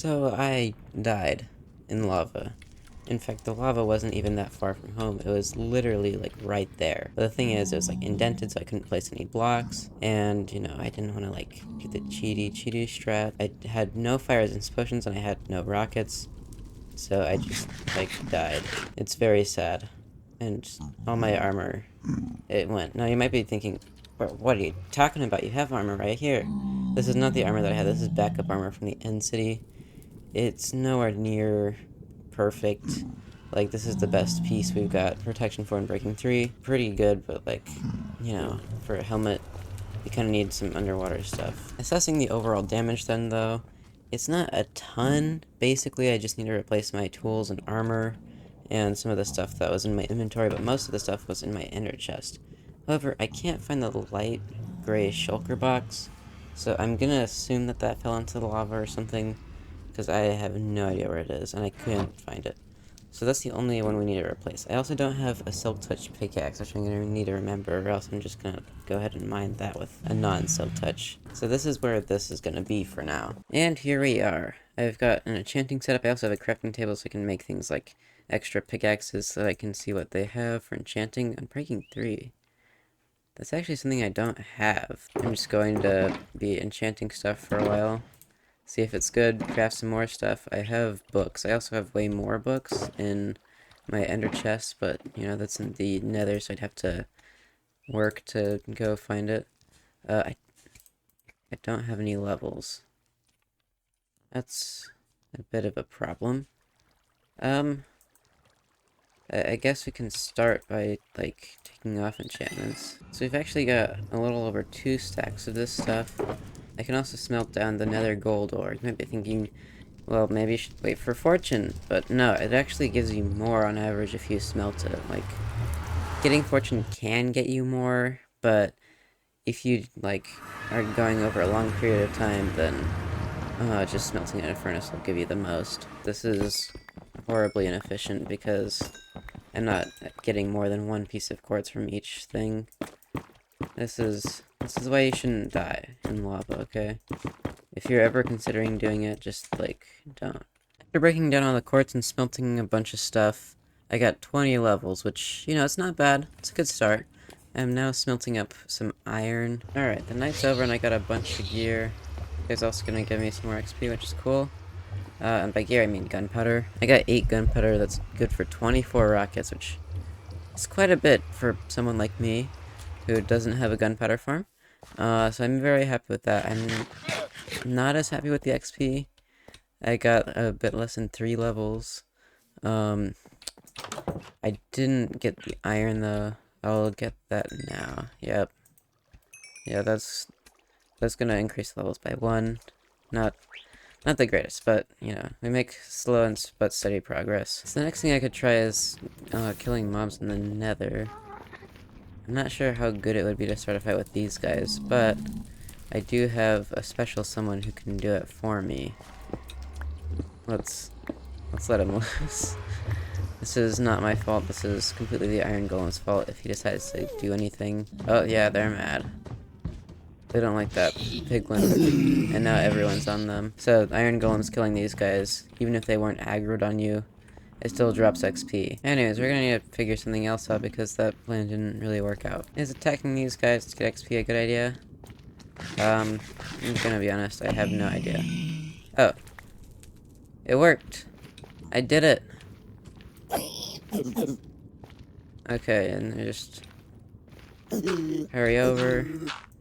So I died in lava. In fact, the lava wasn't even that far from home. It was literally like right there. But the thing is, it was like indented, so I couldn't place any blocks. And you know, I didn't want to like do the cheaty strat. I had no fire resistance potions and I had no rockets, so I just like died. It's very sad, and all my armor it went. Now you might be thinking, what are you talking about? You have armor right here. This is not the armor that I had. This is backup armor from the end city. It's nowhere near perfect. Like, this is the best piece we've got. Protection 4 and Breaking 3. Pretty good, but, like, you know, for a helmet, you kind of need some underwater stuff. Assessing the overall damage then, though, it's not a ton. Basically, I just need to replace my tools and armor and some of the stuff that was in my inventory, but most of the stuff was in my ender chest. However, I can't find the light gray shulker box, so I'm gonna assume that that fell into the lava or something, because I have no idea where it is, and I couldn't find it. So that's the only one we need to replace. I also don't have a Silk Touch pickaxe, which I'm going to need to remember, or else I'm just going to go ahead and mine that with a non-Silk Touch. So this is where this is going to be for now. And here we are. I've got an enchanting setup. I also have a crafting table so I can make things like extra pickaxes so that I can see what they have for enchanting. I'm breaking 3. That's actually something I don't have. I'm just going to be enchanting stuff for a while. See if it's good, craft some more stuff. I have books. I also have way more books in my ender chest, but, you know, that's in the nether, so I'd have to work to go find it. I don't have any levels. That's a bit of a problem. I guess we can start by, like, taking off enchantments. So we've actually got a little over 2 stacks of this stuff. I can also smelt down the nether gold ore. You might be thinking, well, maybe you should wait for fortune, but no, it actually gives you more on average if you smelt it. Like, getting fortune can get you more, but if you, like, are going over a long period of time, then just smelting in a furnace will give you the most. This is horribly inefficient because I'm not getting more than 1 piece of quartz from each thing. This is why you shouldn't die in lava, okay? If you're ever considering doing it, just, like, don't. After breaking down all the quartz and smelting a bunch of stuff, I got 20 levels, which, you know, it's not bad. It's a good start. I'm now smelting up some iron. Alright, the night's over and I got a bunch of gear. You guys also gonna give me some more XP, which is cool. And by gear, I mean gunpowder. I got 8 gunpowder, that's good for 24 rockets, which is quite a bit for someone like me who doesn't have a gunpowder farm. So I'm very happy with that. I'm not as happy with the XP. I got a bit less than 3 levels. I didn't get the iron though. I'll get that now. Yep. Yeah, that's gonna increase levels by 1. Not the greatest, but, you know, we make slow and but steady progress. So the next thing I could try is killing mobs in the nether. I'm not sure how good it would be to start a fight with these guys, but I do have a special someone who can do it for me. Let's let him loose. This is not my fault. This is completely the Iron Golem's fault if he decides to do anything. Oh yeah, they're mad. They don't like that piglin, and now everyone's on them. So Iron Golem's killing these guys, even if they weren't aggroed on you. It still drops XP. Anyways, we're gonna need to figure something else out because that plan didn't really work out. Is attacking these guys to get XP a good idea? I'm gonna be honest, I have no idea. Oh. It worked. I did it. Okay, and just hurry over,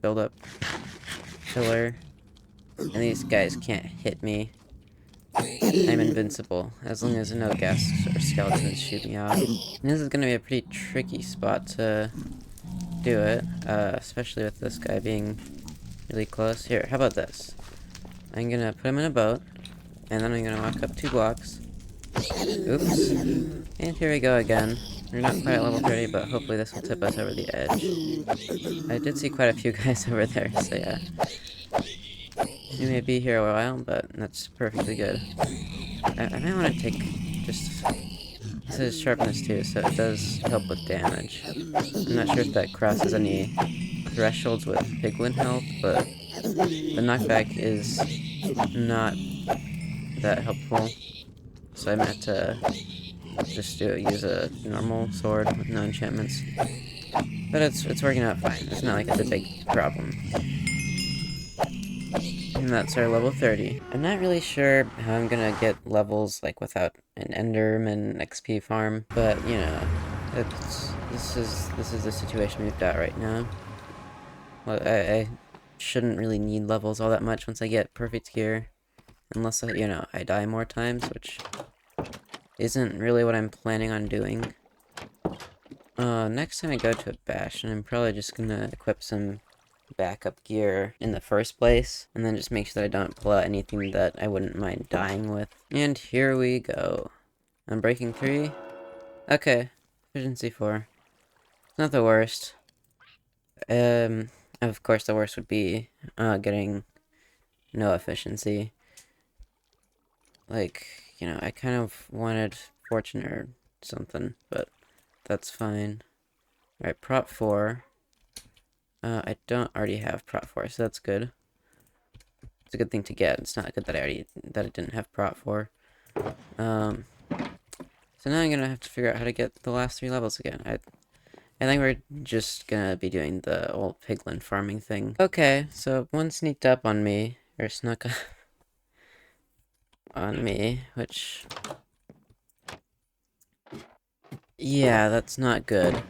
build up pillar, and these guys can't hit me. I'm invincible, as long as no ghasts or skeletons shoot me out. And this is gonna be a pretty tricky spot to do it, especially with this guy being really close. Here, how about this? I'm gonna put him in a boat, and then I'm gonna walk up 2 blocks. Oops. And here we go again. We're not quite at level 30, but hopefully this will tip us over the edge. I did see quite a few guys over there, so yeah. You may be here a while, but that's perfectly good. I might want to take just... This is sharpness too, so it does help with damage. I'm not sure if that crosses any thresholds with piglin health, but the knockback is not that helpful. So I meant to just use a normal sword with no enchantments. But it's working out fine. It's not like it's a big problem. And that's our level 30. I'm not really sure how I'm gonna get levels like without an Enderman XP farm, but you know, this is the situation we've got right now. Well, I shouldn't really need levels all that much once I get perfect gear, unless I die more times, which isn't really what I'm planning on doing. Next time I go to a bastion, I'm probably just gonna equip some backup gear in the first place, and then just make sure that I don't pull out anything that I wouldn't mind dying with. And here we go. Unbreaking 3. Okay. Efficiency 4. Not the worst. Of course the worst would be, getting no efficiency. Like, I kind of wanted fortune or something, but that's fine. Alright, prop 4. I don't already have prop 4, so that's good. It's a good thing to get. It's not good that I didn't have prop 4. So now I'm gonna have to figure out how to get the last 3 levels again. I think we're just gonna be doing the old piglin farming thing. Okay, so one sneaked up on me, or snuck up on me, which... yeah, that's not good.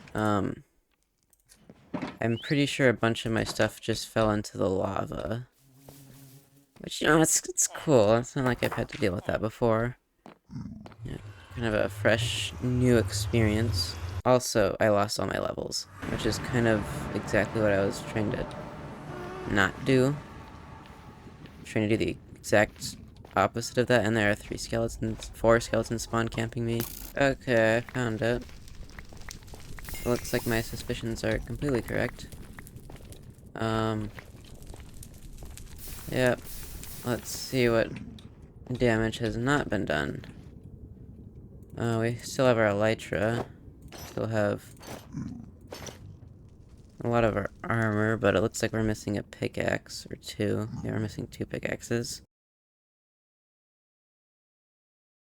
I'm pretty sure a bunch of my stuff just fell into the lava. Which, it's cool. It's not like I've had to deal with that before. Kind of a fresh, new experience. Also, I lost all my levels, which is kind of exactly what I was trying to not do. Trying to do the exact opposite of that, and there are 4 skeletons spawn camping me. Okay, I found it. It looks like my suspicions are completely correct. Yep. Let's see what damage has not been done. We still have our elytra. Still have a lot of our armor, but it looks like we're missing a pickaxe or 2. Yeah, we're missing 2 pickaxes.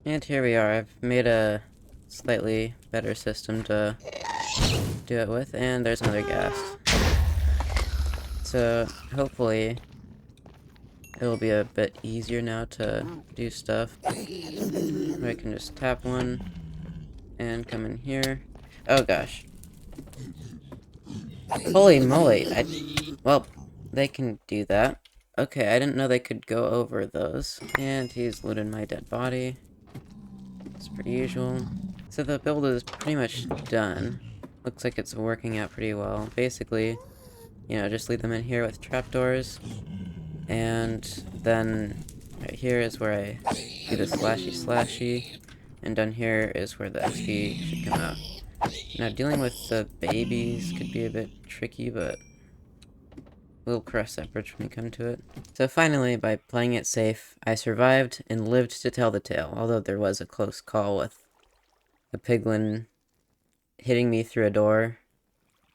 And here we are. I've made a slightly better system to do it with, and there's another ghast. So, hopefully, it'll be a bit easier now to do stuff. I can just tap one, and come in here. Oh gosh. Holy moly, well, they can do that. Okay, I didn't know they could go over those. And he's looted my dead body. It's pretty usual. So the build is pretty much done. Looks like it's working out pretty well. Basically, just leave them in here with trapdoors. And then right here is where I do the slashy. And down here is where the XP should come out. Now, dealing with the babies could be a bit tricky, but we'll cross that bridge when we come to it. So finally, by playing it safe, I survived and lived to tell the tale, although there was a close call with a piglin hitting me through a door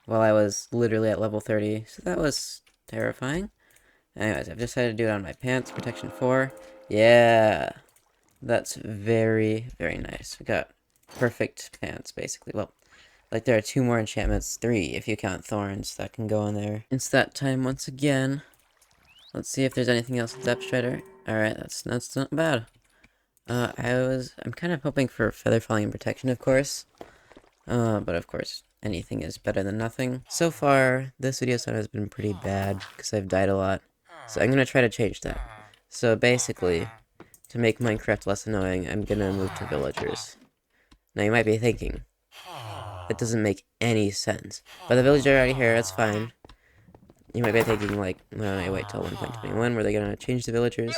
while I was literally at level 30, so that was terrifying. Anyways, I've decided to do it on my pants, protection 4. Yeah! That's very, very nice. We got perfect pants, basically. Well, like there are 2 more enchantments, 3 if you count thorns, that can go in there. It's that time once again. Let's see if there's anything else with Depth Strider. Alright, that's not bad. I'm kind of hoping for Feather Falling and Protection, of course. But of course, anything is better than nothing. So far, this video sound has been pretty bad, because I've died a lot. So I'm gonna try to change that. So basically, to make Minecraft less annoying, I'm gonna move to villagers. Now you might be thinking, that doesn't make any sense. But the villagers are already here, that's fine. You might be thinking, like, well, wait till 1.21, were they gonna change the villagers?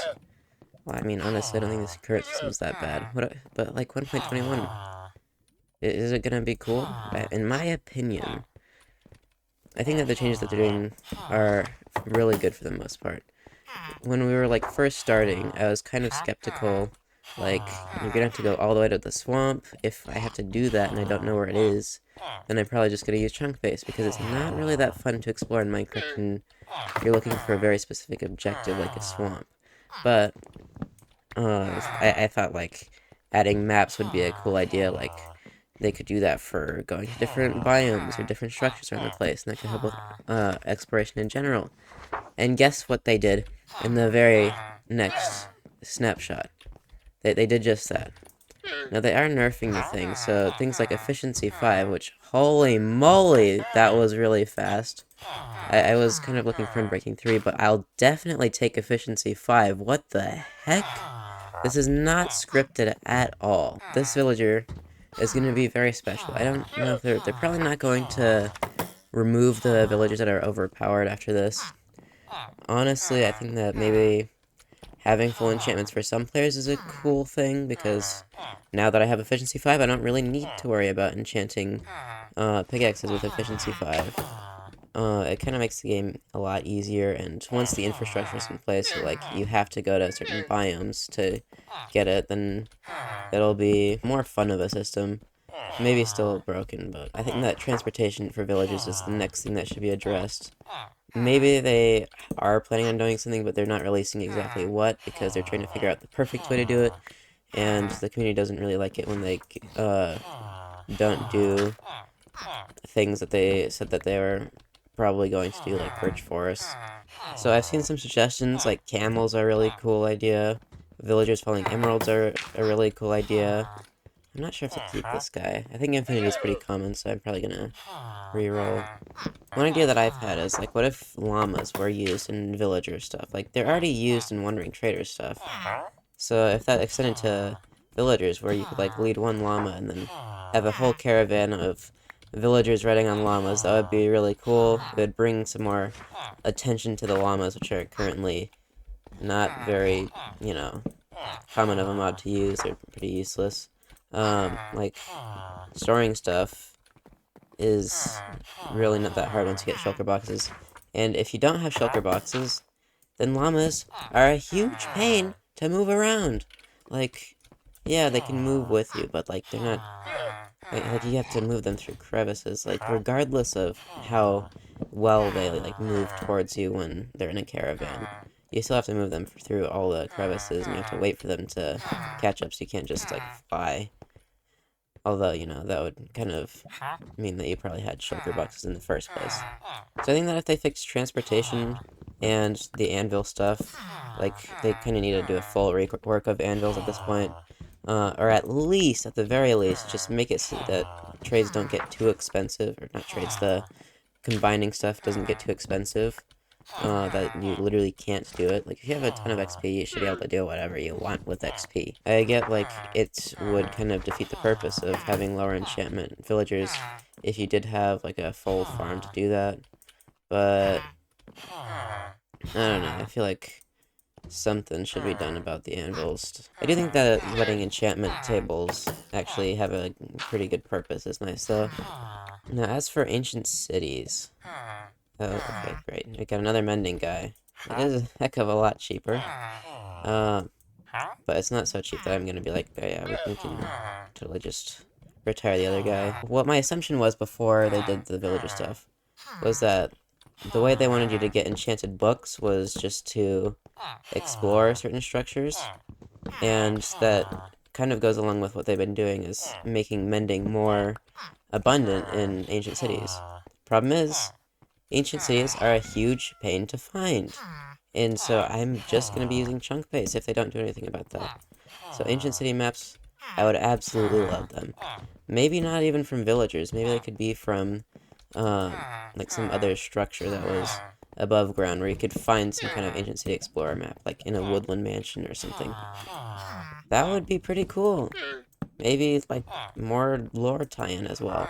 Well, I mean, honestly, I don't think this current system's that bad. But like, 1.21, is it gonna be cool? In my opinion, I think that the changes that they're doing are really good for the most part. When we were, like, first starting, I was kind of skeptical. Like, you're gonna have to go all the way to the swamp. If I have to do that and I don't know where it is, then I'm probably just gonna use chunk base, because it's not really that fun to explore in Minecraft, and you're looking for a very specific objective like a swamp. But I thought like adding maps would be a cool idea. Like they could do that for going to different biomes or different structures around the place, and that could help with exploration in general. And guess what they did in the very next snapshot? They did just that. Now they are nerfing the thing, so things like efficiency 5, which holy moly, that was really fast. I was kind of looking for Unbreaking 3, but I'll definitely take efficiency 5. What the heck? This is not scripted at all. This villager is going to be very special. I don't know if they're probably not going to remove the villagers that are overpowered after this. Honestly, I think that maybe having full enchantments for some players is a cool thing, because now that I have efficiency 5, I don't really need to worry about enchanting pickaxes with efficiency 5. It kind of makes the game a lot easier, and once the infrastructure is in place, so like you have to go to certain biomes to get it, then it'll be more fun of a system. Maybe still broken, but I think that transportation for villages is the next thing that should be addressed. Maybe they are planning on doing something, but they're not releasing exactly what, because they're trying to figure out the perfect way to do it, and the community doesn't really like it when they don't do things that they said that they were probably going to do, like birch forests. So I've seen some suggestions, like camels are a really cool idea, villagers falling emeralds are a really cool idea. I'm not sure if to keep this guy. I think Infinity is pretty common, so I'm probably gonna reroll. One idea that I've had is, like, what if llamas were used in villager stuff? Like, they're already used in Wandering Trader stuff. So if that extended to villagers, where you could, like, lead one llama and then have a whole caravan of villagers riding on llamas, that would be really cool. It would bring some more attention to the llamas, which are currently not very, you know, common of a mod to use. They're pretty useless. Like, storing stuff is really not that hard once you get shulker boxes. And if you don't have shulker boxes, then llamas are a huge pain to move around. Like, yeah, they can move with you, but, like, they're not... Like, you have to move them through crevices, like, regardless of how well they, like, move towards you when they're in a caravan. You still have to move them through all the crevices, and you have to wait for them to catch up, so you can't just, like, fly. Although, you know, that would kind of mean that you probably had shulker boxes in the first place. So I think that if they fix transportation and the anvil stuff, like, they kind of need to do a full rework of anvils at this point. Or at least, at the very least, just make it so that trades don't get too expensive, or not trades, the combining stuff doesn't get too expensive. That you literally can't do it. Like, if you have a ton of XP, you should be able to do whatever you want with XP. I get, like, it would kind of defeat the purpose of having lower enchantment villagers if you did have, like, a full farm to do that. But, I don't know, I feel like something should be done about the anvils. I do think that letting enchantment tables actually have a pretty good purpose is nice, though. Now, as for ancient cities... Oh, okay, great. We got another mending guy. It is a heck of a lot cheaper. But it's not so cheap that I'm gonna be like, oh yeah, we can totally just retire the other guy. What my assumption was before they did the villager stuff was that the way they wanted you to get enchanted books was just to explore certain structures, and that kind of goes along with what they've been doing, is making mending more abundant in ancient cities. Problem is, ancient cities are a huge pain to find, and so I'm just going to be using chunk base if they don't do anything about that. So ancient city maps, I would absolutely love them. Maybe not even from villagers, maybe they could be from, like some other structure that was above ground, where you could find some kind of ancient city explorer map, like in a woodland mansion or something. That would be pretty cool. Maybe, like, more lore tie-in as well.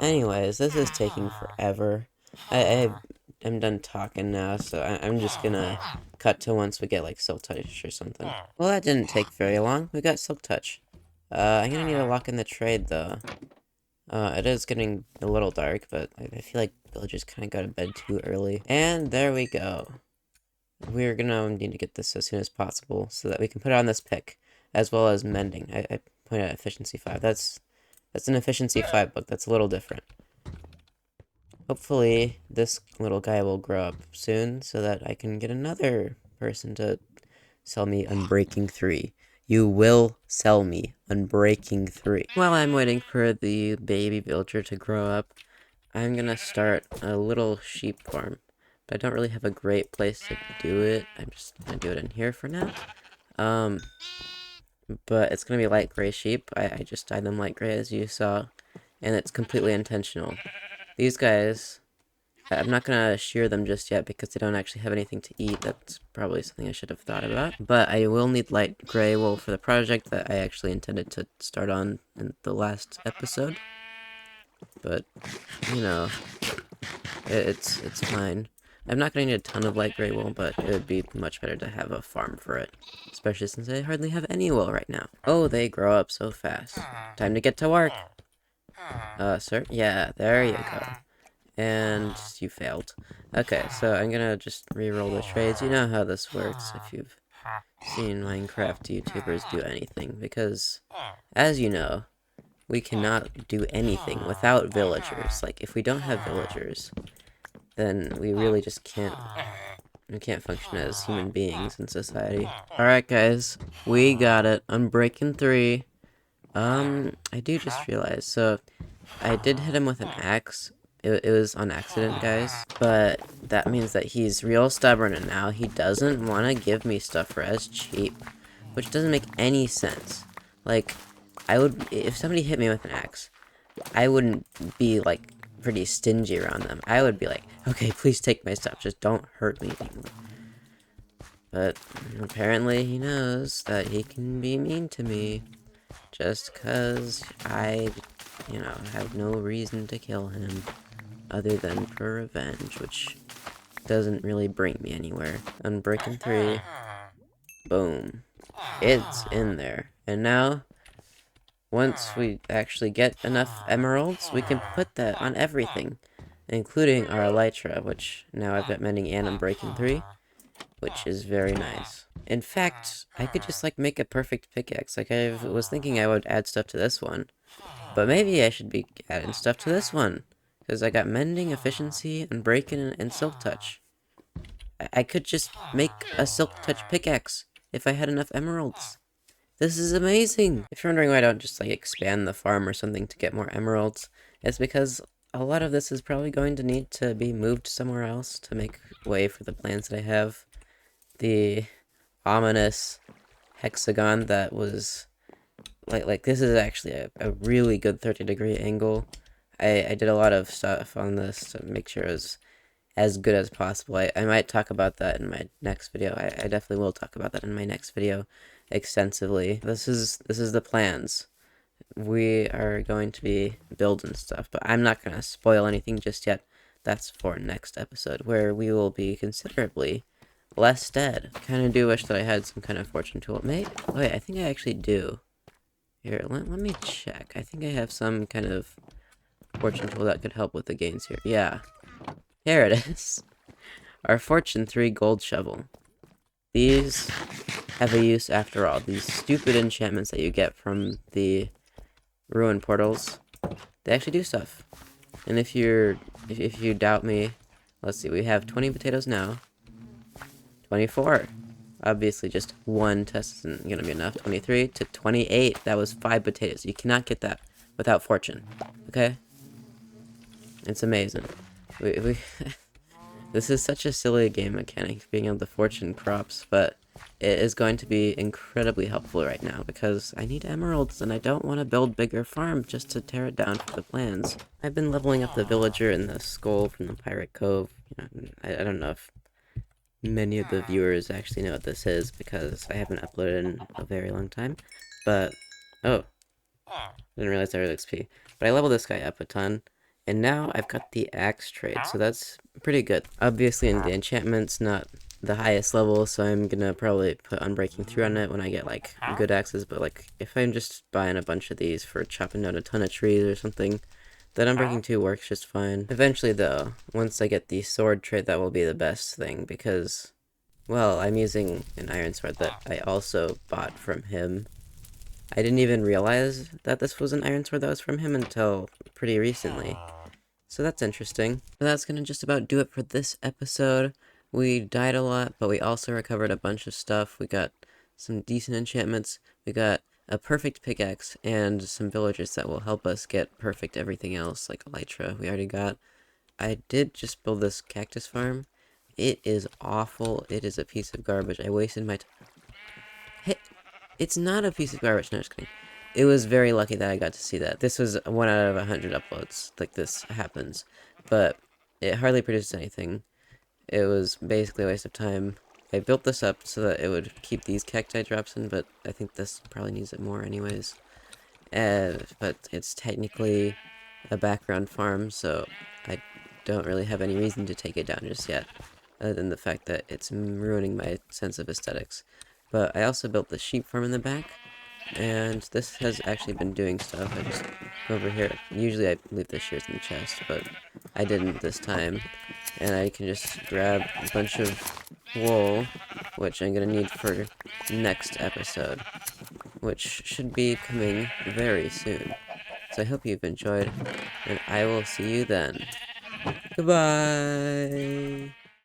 Anyways, this is taking forever. I am done talking now, so I'm just gonna cut to once we get, like, Silk Touch or something. Well, that didn't take very long. We got Silk Touch. I'm gonna need to lock in the trade, though. It is getting a little dark, but I feel like villagers kind of go to bed too early. And there we go. We're gonna need to get this as soon as possible, so that we can put it on this pick, as well as mending. I pointed out efficiency 5. That's an efficiency 5 book. That's a little different. Hopefully, this little guy will grow up soon, so that I can get another person to sell me Unbreaking 3. You will sell me Unbreaking 3. While I'm waiting for the baby villager to grow up, I'm gonna start a little sheep farm. But I don't really have a great place to do it. I'm just gonna do it in here for now. But it's gonna be light gray sheep. I just dyed them light gray, as you saw. And it's completely intentional. These guys, I'm not gonna shear them just yet because they don't actually have anything to eat. That's probably something I should have thought about. But I will need light gray wool for the project that I actually intended to start on in the last episode. But, you know, it's fine. I'm not gonna need a ton of light gray wool, but it would be much better to have a farm for it. Especially since I hardly have any wool right now. Oh, they grow up so fast. Time to get to work. Sir? Yeah, there you go. And you failed. Okay, so I'm gonna just re-roll the trades. You know how this works if you've seen Minecraft YouTubers do anything, because, as you know, we cannot do anything without villagers. Like, if we don't have villagers, then we really just can't function as human beings in society. Alright guys, we got it. Unbreaking 3. I do just realize, so I did hit him with an axe. It was on accident, guys, but that means that he's real stubborn and now he doesn't want to give me stuff for as cheap, which doesn't make any sense. Like, if somebody hit me with an axe, I wouldn't be, like, pretty stingy around them. I would be like, okay, please take my stuff, just don't hurt me anymore. But apparently he knows that he can be mean to me just because I, have no reason to kill him other than for revenge, which doesn't really bring me anywhere. Unbreaking 3. Boom. It's in there. And now, once we actually get enough emeralds, we can put that on everything, including our elytra, which now I've got mending and Unbreaking 3, which is very nice. In fact, I could just, make a perfect pickaxe. Like, I was thinking I would add stuff to this one, but maybe I should be adding stuff to this one, because I got mending, efficiency, and breaking, and silk touch. I could just make a silk touch pickaxe if I had enough emeralds. This is amazing! If you're wondering why I don't just, expand the farm or something to get more emeralds, it's because a lot of this is probably going to need to be moved somewhere else to make way for the plans that I have. The ominous hexagon that was, this is actually a really good 30-degree angle. I did a lot of stuff on this to make sure it was as good as possible. I might talk about that in my next video. I definitely will talk about that in my next video extensively. This is the plans. We are going to be building stuff, but I'm not going to spoil anything just yet. That's for next episode, where we will be considerably less dead. Kind of do wish that I had some kind of fortune tool. Wait, I think I actually do. Here, let me check. I think I have some kind of fortune tool that could help with the gains here. Yeah. Here it is. Our Fortune 3 gold shovel. These have a use after all. These stupid enchantments that you get from the ruin portals, they actually do stuff. And if you doubt me, let's see, we have 20 potatoes now. 24. Obviously just one test isn't gonna be enough. 23 to 28. That was 5 potatoes. You cannot get that without fortune. Okay? It's amazing. This is such a silly game mechanic, being able to fortune crops, but it is going to be incredibly helpful right now, because I need emeralds, and I don't want to build bigger farm just to tear it down for the plans. I've been leveling up the villager and the skull from the Pirate Cove. I don't know if many of the viewers actually know what this is, because I haven't uploaded in a very long time, but, oh, didn't realize I was XP. But I leveled this guy up a ton, and now I've got the axe trade, so that's pretty good. Obviously, in the enchantment's not the highest level, so I'm gonna probably put Unbreaking 3 on it when I get, good axes, but, if I'm just buying a bunch of these for chopping down a ton of trees or something, then Unbreaking 2 works just fine. Eventually, though, once I get the sword trade, that will be the best thing, because, well, I'm using an iron sword that I also bought from him. I didn't even realize that this was an iron sword that was from him until pretty recently. So that's interesting. But that's gonna just about do it for this episode. We died a lot, but we also recovered a bunch of stuff. We got some decent enchantments. We got a perfect pickaxe and some villagers that will help us get perfect everything else, like elytra we already got. I did just build this cactus farm. It is awful. It is a piece of garbage. I wasted my time. Hey, it's not a piece of garbage. No, just kidding. It was very lucky that I got to see that. This was 1 out of 100 uploads. Like, this happens. But it hardly produces anything. It was basically a waste of time. I built this up so that it would keep these cacti drops in, but I think this probably needs it more anyways. But it's technically a background farm, so I don't really have any reason to take it down just yet, other than the fact that it's ruining my sense of aesthetics. But I also built the sheep farm in the back, and this has actually been doing stuff. I just go over here. Usually I leave the shears in the chest, but I didn't this time. And I can just grab a bunch of wool, which I'm gonna need for next episode, which should be coming very soon. So I hope you've enjoyed, and I will see you then. Goodbye!